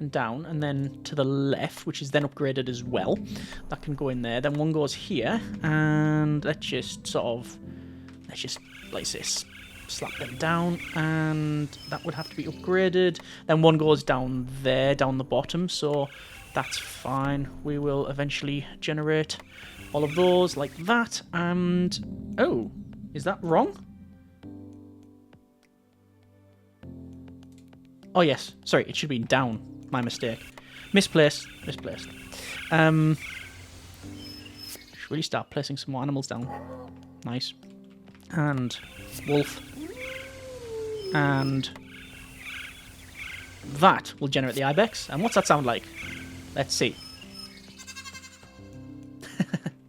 and down, and then to the left, which is then upgraded as well. That can go in there. Then one goes here, and let's just like this, slap them down, and that would have to be upgraded. Then one goes down there, down the bottom, so that's fine. We will eventually generate all of those like that, and... Oh, is that wrong? Oh, yes. Sorry, it should be down. My mistake. Misplaced. Should really start placing some more animals down. Nice. And wolf. And that will generate the ibex. And what's that sound like? Let's see.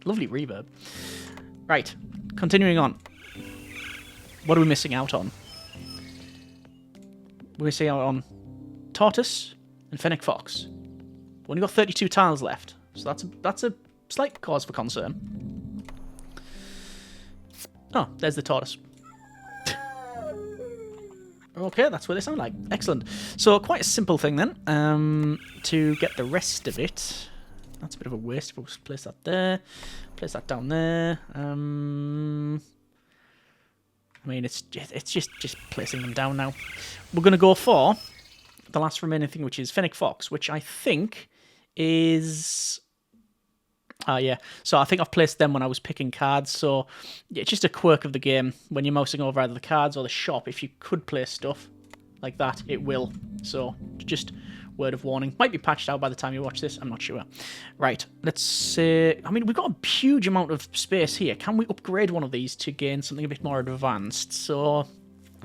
Lovely reverb. Right, continuing on. What are we missing out on? We're missing out on tortoise and fennec fox. We've only got 32 tiles left, so that's a slight cause for concern. Oh, there's the tortoise. Okay, that's what they sound like. Excellent. So quite a simple thing then. To get the rest of it. That's a bit of a waste. We'll just place that there. Place that down there. I mean, it's just placing them down now. We're going to go for the last remaining thing, which is fennec fox, which I think is... yeah. So I think I've placed them when I was picking cards. So yeah, it's just a quirk of the game. When you're mousing over either the cards or the shop, if you could place stuff like that, it will. So just... word of warning. Might be patched out by the time you watch this. I'm not sure. Right. Let's say... I mean, we've got a huge amount of space here. Can we upgrade one of these to gain something a bit more advanced? So,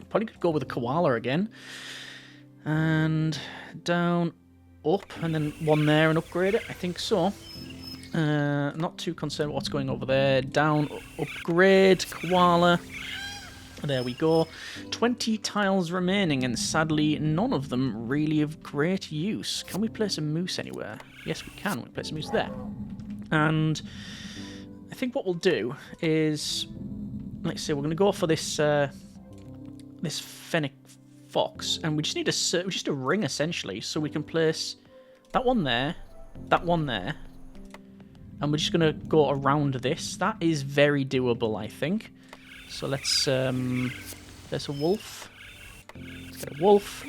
probably could go with a koala again. And down, up, and then one there and upgrade it. I think so. Not too concerned with what's going over there. Down, upgrade, koala. There we go. 20 tiles remaining, and sadly, none of them really of great use. Can we place a moose anywhere? Yes, we can. We place a moose there. And I think what we'll do is, let's see, we're going to go for this this fennec fox, and we just need a ring essentially, so we can place that one there, and we're just going to go around this. That is very doable, I think. So let's, there's a wolf. Let's get a wolf.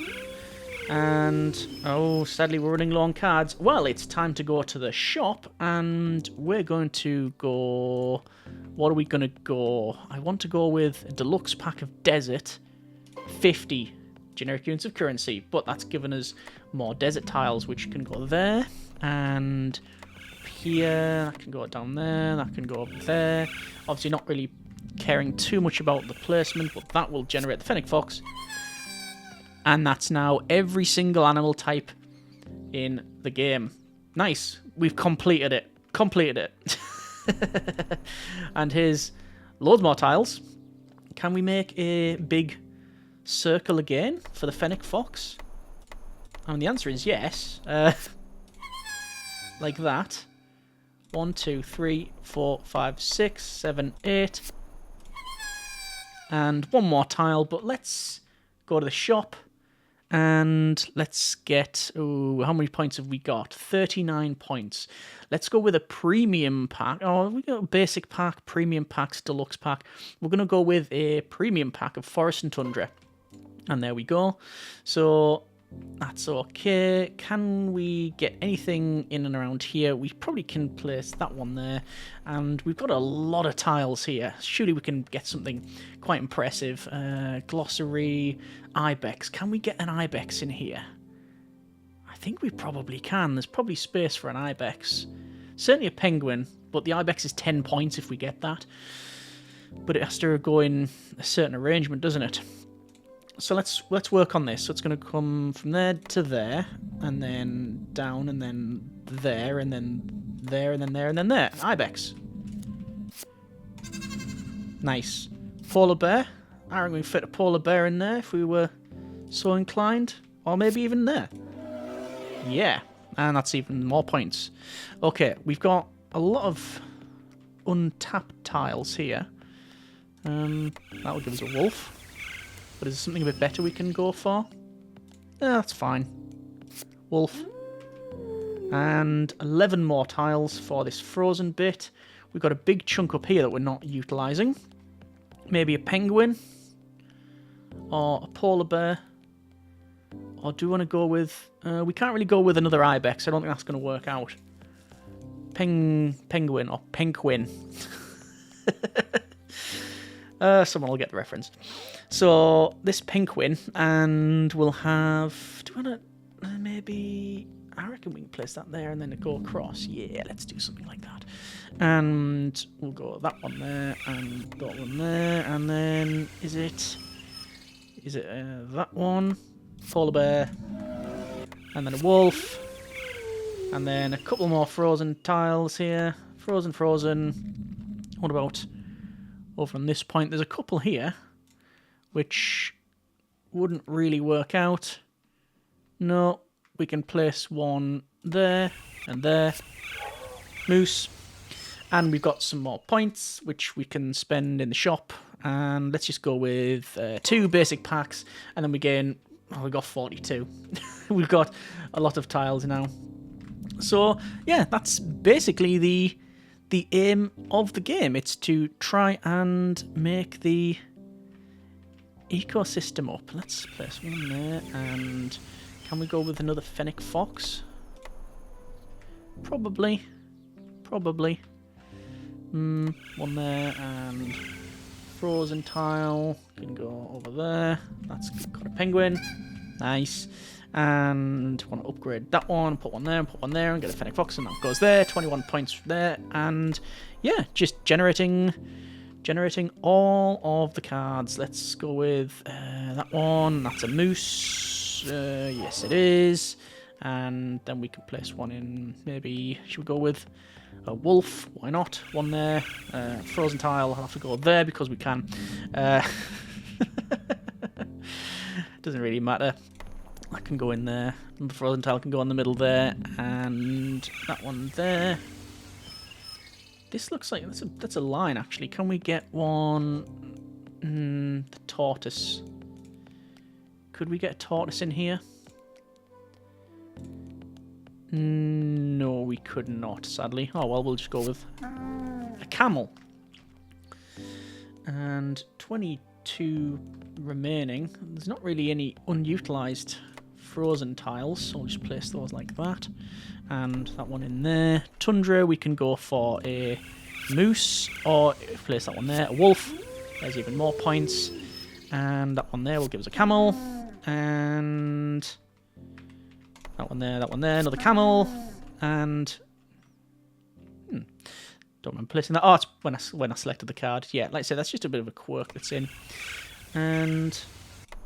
And, oh, sadly we're running low on cards. Well, it's time to go to the shop, and we're going to go... What are we going to go? I want to go with a deluxe pack of desert. 50 generic units of currency, but that's given us more desert tiles, which can go there. And up here, that can go down there, that can go up there. Obviously not really... caring too much about the placement, but that will generate the fennec fox. And that's now every single animal type in the game. Nice. We've completed it. And here's loads more tiles. Can we make a big circle again for the fennec fox? And the answer is yes. Like that. 1, 2, 3, 4, 5, 6, 7, 8. And one more tile, but let's go to the shop and let's get... Oh, how many points have we got? 39 points. Let's go with a premium pack. Oh, we got a basic pack, premium packs, deluxe pack. We're going to go with a premium pack of forest and tundra. And there we go. So that's okay. Can we get anything in and around here? We probably can place that one there. And we've got a lot of tiles here. Surely we can get something quite impressive. Glossary, ibex. Can we get an ibex in here? I think we probably can. There's probably space for an ibex. Certainly a penguin, but the ibex is 10 points if we get that. But it has to go in a certain arrangement, doesn't it? So let's work on this. So it's going to come from there to there, and then down, and then there, and then there, and then there, and then there. Ibex. Nice. Polar bear. I reckon we can fit a polar bear in there if we were so inclined. Or maybe even there. Yeah. And that's even more points. Okay, we've got a lot of untapped tiles here. That will give us a wolf. But is there something a bit better we can go for? That's fine. wolf. And 11 more tiles for this frozen bit. We've got a big chunk up here that we're not utilising. Maybe a penguin. Or a polar bear. Or do we want to go with... we can't really go with another ibex. I don't think that's going to work out. Penguin or penguin. Someone will get the reference. So, this penguin, and we'll have... Do we want to... maybe... I reckon we can place that there and then go across. Yeah, let's do something like that. And we'll go that one there and that one there. And then is it that one? Polar bear. And then a wolf. And then a couple more frozen tiles here. Frozen. What about over on this point? There's a couple here which wouldn't really work out. No. We can place one there and there. Moose. And we've got some more points, which we can spend in the shop. And let's just go with 2 basic packs. And then we gain... Oh, we got 42. We've got a lot of tiles now. So, yeah, that's basically the aim of the game. It's to try and make the ecosystem up. Let's place one there and... Can we go with another fennec fox? Probably. One there and frozen tile. Can go over there. That's got a penguin. Nice. And want to upgrade that one. Put one there and put one there and get a fennec fox, and that goes there. 21 points there. And yeah, just generating all of the cards. Let's go with that one. That's a moose. Yes, it is. And then we can place one in, maybe, should we go with a wolf? Why not? One there. Frozen tile, I'll have to go there because we can. Doesn't really matter. That can go in there. And the frozen tile can go in the middle there. And that one there. This looks like, that's a line, actually. Can we get one? The tortoise. Could we get a tortoise in here? No, we could not, sadly. Oh, well, we'll just go with a camel. And 22 remaining. There's not really any unutilised frozen tiles, so we'll just place those like that. And that one in there. Tundra, we can go for a moose, or place that one there, a wolf. There's even more points. And that one there will give us a camel. And that one there, another camel, and don't remember placing that. Oh, it's when I selected the card. Yeah, like I said, that's just a bit of a quirk that's in. And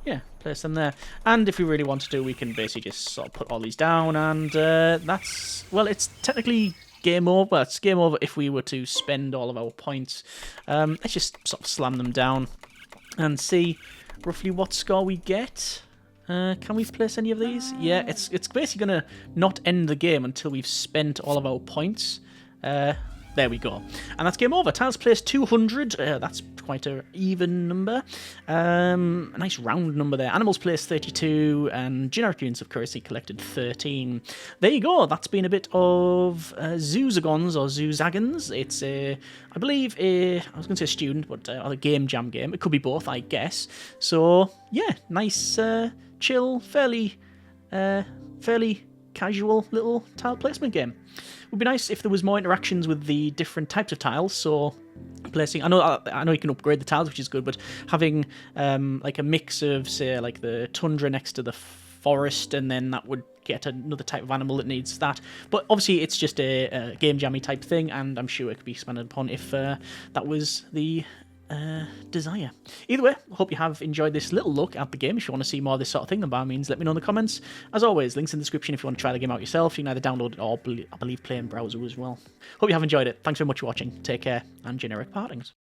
yeah, place them there. And if we really want to do, we can basically just sort of put all these down, and that's, well, it's technically game over. It's game over if we were to spend all of our points. Let's just sort of slam them down and see roughly what score we get. Can we place any of these? Yeah, it's basically going to not end the game until we've spent all of our points. There we go. And that's game over. Tiles placed 200. That's quite an even number. A nice round number there. Animals placed 32. And generic units of currency collected 13. There you go. That's been a bit of Zoozagons or Zoozagons. It's I believe I was going to say student, but a game jam game. It could be both, I guess. So, yeah, nice, chill, fairly casual little tile placement game. It would be nice if there was more interactions with the different types of tiles. So placing, I know you can upgrade the tiles, which is good, but having like a mix of, say, like the tundra next to the forest, and then that would get another type of animal that needs that. But obviously it's just a game jammy type thing, and I'm sure it could be expanded upon if that was the desire. Either way, I hope you have enjoyed this little look at the game. If you want to see more of this sort of thing, then by all means let me know in the comments. As always, links in the description if you want to try the game out yourself. You can either download it or I believe play in browser as well. Hope you have enjoyed it. Thanks very much for watching. Take care, and generic partings.